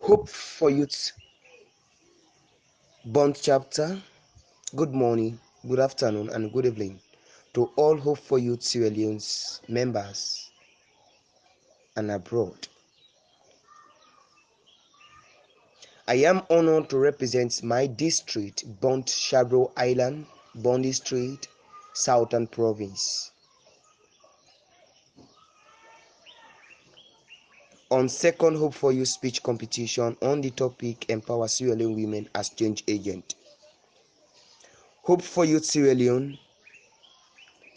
Hope for Youth Bonthe chapter. Good morning, good afternoon, and good evening to all Hope for Youth Sierra Leone's members and abroad. I am honored to represent my district, Bonthe Sherbro Island, Bonthe Street, Southern Province, on second Hope for Youth speech competition on the topic Empower Sierra Leone Women as Change Agent. Hope for Youth Sierra Leone,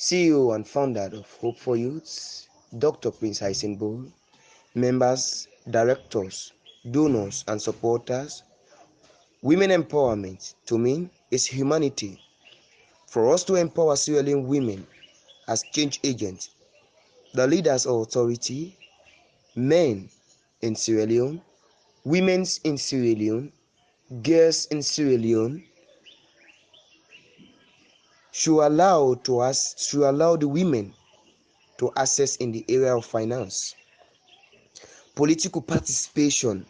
CEO and founder of Hope for Youth, Dr. Prince Sherbro, members, directors, donors, and supporters. Women empowerment, to me, is humanity. For us to empower Sierra Leone women as change agents, the leaders of authority, men in Sierra Leone, women in Sierra Leone, girls in Sierra Leone, should allow the women to access in the area of finance, political participation,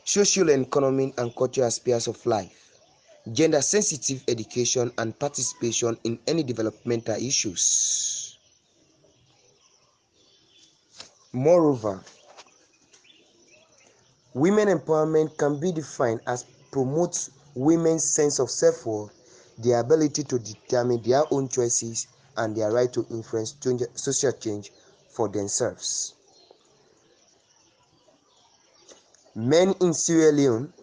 social and economic and cultural spheres of life, gender-sensitive education, and participation in any developmental issues. Moreover, women empowerment can be defined as promotes women's sense of self-worth, their ability to determine their own choices, and their right to influence social change for themselves. Men in Sierra Leone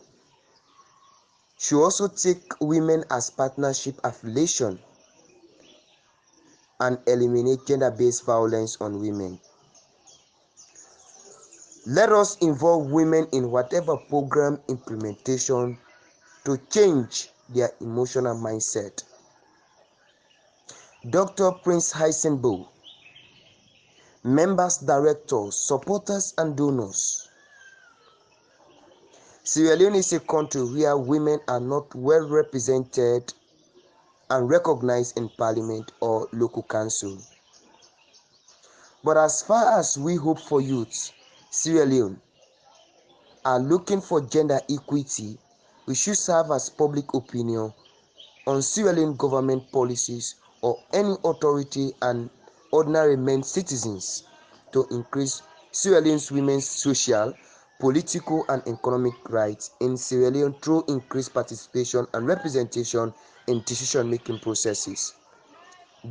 should also take women as partnership affiliation and eliminate gender-based violence on women. Let us involve women in whatever program implementation to change their emotional mindset. Dr. Prince Sherbro, members, directors, supporters, and donors. Sierra Leone is a country where women are not well represented and recognized in parliament or local council. But as far as we Hope for Youth Sierra Leone are looking for gender equity, we should serve as public opinion on Sierra Leone government policies or any authority and ordinary men citizens to increase Sierra Leone's women's social, political, and economic rights in Sierra Leone through increased participation and representation in decision-making processes,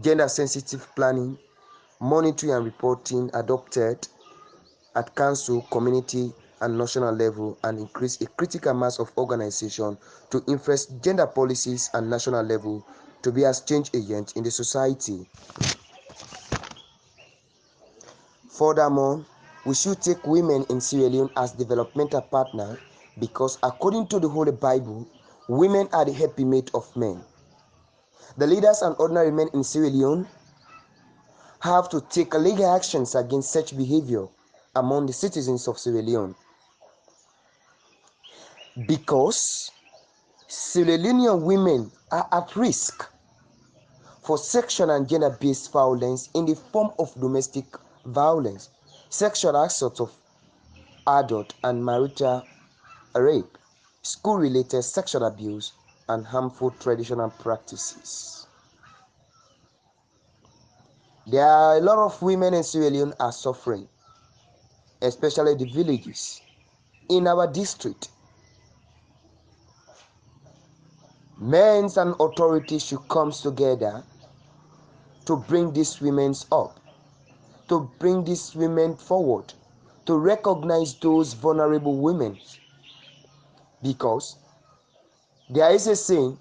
gender-sensitive planning, monitoring and reporting adopted at council, community, and national level, and increase a critical mass of organization to influence gender policies and national level to be as change agents in the society. Furthermore, we should take women in Sierra Leone as developmental partners because according to the Holy Bible, women are the helpmate of men. The leaders and ordinary men in Sierra Leone have to take legal actions against such behavior among the citizens of Sierra Leone, because Sierra Leonean women are at risk for sexual and gender-based violence in the form of domestic violence, sexual assault of adult and marital rape, school-related sexual abuse, and harmful traditional practices. There are a lot of women in Sierra Leone are suffering, especially the villages in our district. Men and authorities should come together to bring these women up, to bring these women forward, to recognize those vulnerable women. Because there is a saying,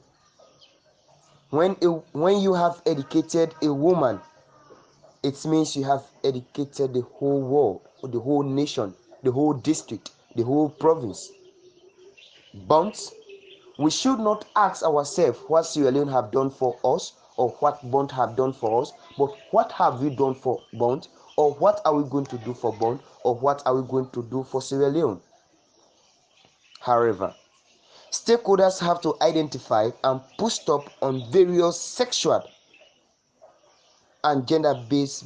when you have educated a woman, it means you have educated the whole world, or the whole nation, the whole district, the whole province. But we should not ask ourselves what Sierra Leone have done for us or what Bonthe have done for us, but what have we done for Bonthe, or what are we going to do for Bonthe, or what are we going to do for Sierra Leone. However, stakeholders have to identify and put stop on various sexual and gender-based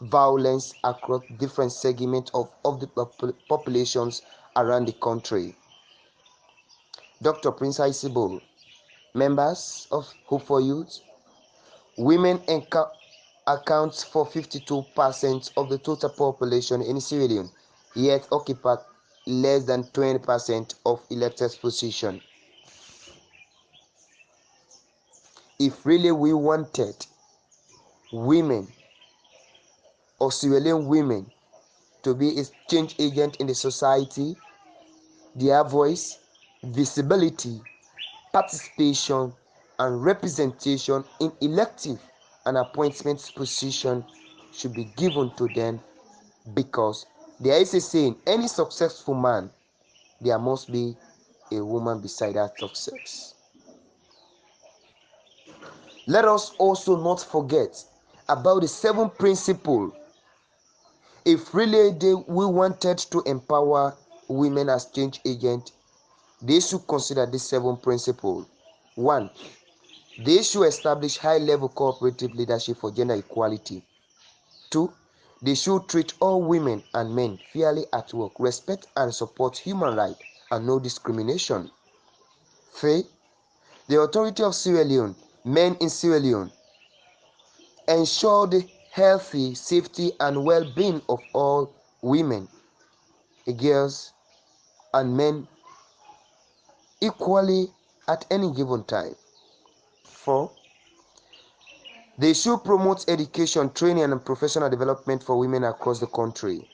violence across different segments of the populations around the country. Dr. Prince Isibol, members of Hope for Youth, women account for 52% of the total population in Sierra Leone, yet occupy less than 20% of elected positions. If really we wanted women or Sierra Leone women to be a change agent in the society, their voice, visibility, participation, and representation in elective and appointment position should be given to them, because there is a saying, any successful man, there must be a woman beside that success. Let us also not forget about the 7 principles. If really we wanted to empower women as change agents, they should consider these 7 principles. 1. They should establish high-level cooperative leadership for gender equality. 2. They should treat all women and men fairly at work, respect and support human rights, and no discrimination. 3. The authority of Sierra Leone, men in Sierra Leone, ensure the healthy, safety, and well-being of all women, girls, and men equally at any given time. 4. They should promote education, training, and professional development for women across the country.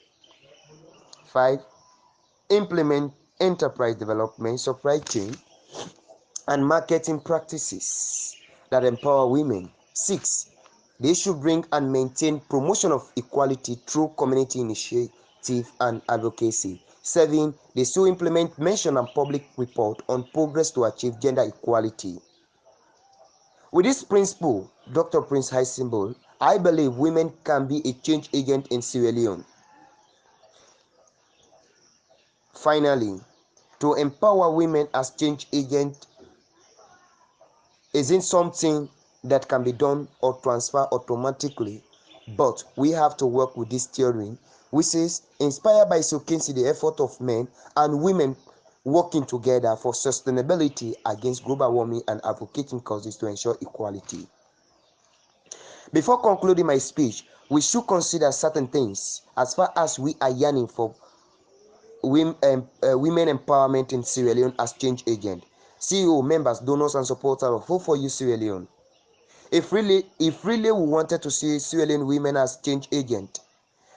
5. Implement enterprise development, supply chain, and marketing practices that empower women. 6. They should bring and maintain promotion of equality through community initiative and advocacy. 7. They should implement mention and public report on progress to achieve gender equality. With this principle, Dr. Prince Isibol, I believe women can be a change agent in Sierra Leone. Finally, to empower women as change agents isn't something that can be done or transferred automatically, but we have to work with this theory, which is inspired by showcasing the effort of men and women working together for sustainability against global warming and advocating causes to ensure equality. Before concluding my speech, we should consider certain things as far as we are yearning for women empowerment in Sierra Leone as change agent. CEO, members, donors, and supporters of Hope for You Sierra Leone. If really we wanted to see Sierra Leone women as change agent,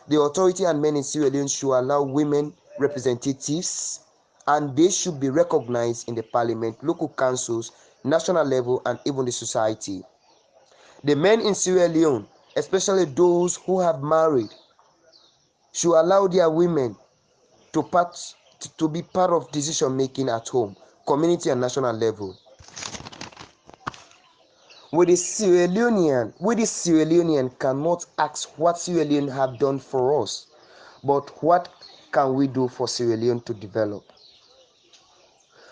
the authority and men in Sierra Leone should allow women representatives, and they should be recognized in the parliament, local councils, national level, and even the society. The men in Sierra Leone, especially those who have married, should allow their women to be part of decision making at home, community, and national level. With the Sierra Leonean cannot ask what Sierra Leone have done for us, but what can we do for Sierra Leone to develop?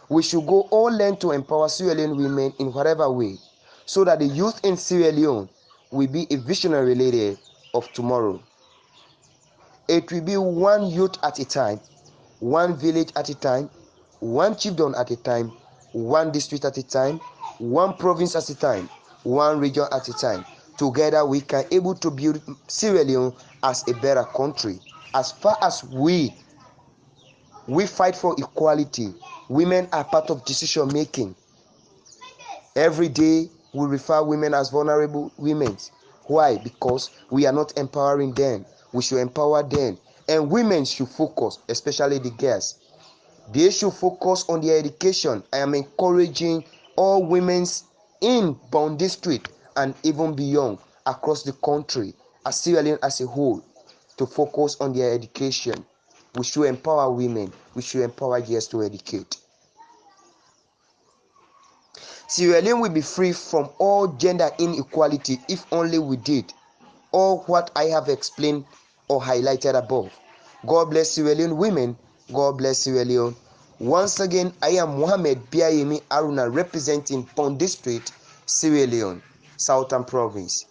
We should go all learn to empower Sierra Leone women in whatever way, so that the youth in Sierra Leone will be a visionary leader of tomorrow. It will be one youth at a time, one village at a time, one chiefdom at a time, one district at a time, one province at a time, one region at a time. Together we can able to build Sierra Leone as a better country. As far as we fight for equality, women are part of decision making. Every day we refer women as vulnerable women. Why? Because we are not empowering them. We should empower them. And women should focus, especially the girls. They should focus on their education. I am encouraging all women in Bonthe district and even beyond across the country, as Sierra Leone as a whole, to focus on their education. We should empower women. We should empower girls to educate. Sierra Leone will be free from all gender inequality if only we did all what I have explained or highlighted above. God bless Sierra Leone women. God bless Sierra Leone. Once again, I am Mohamed Beayeamie Aruna, representing Bonthe District, Sierra Leone, Southern Province.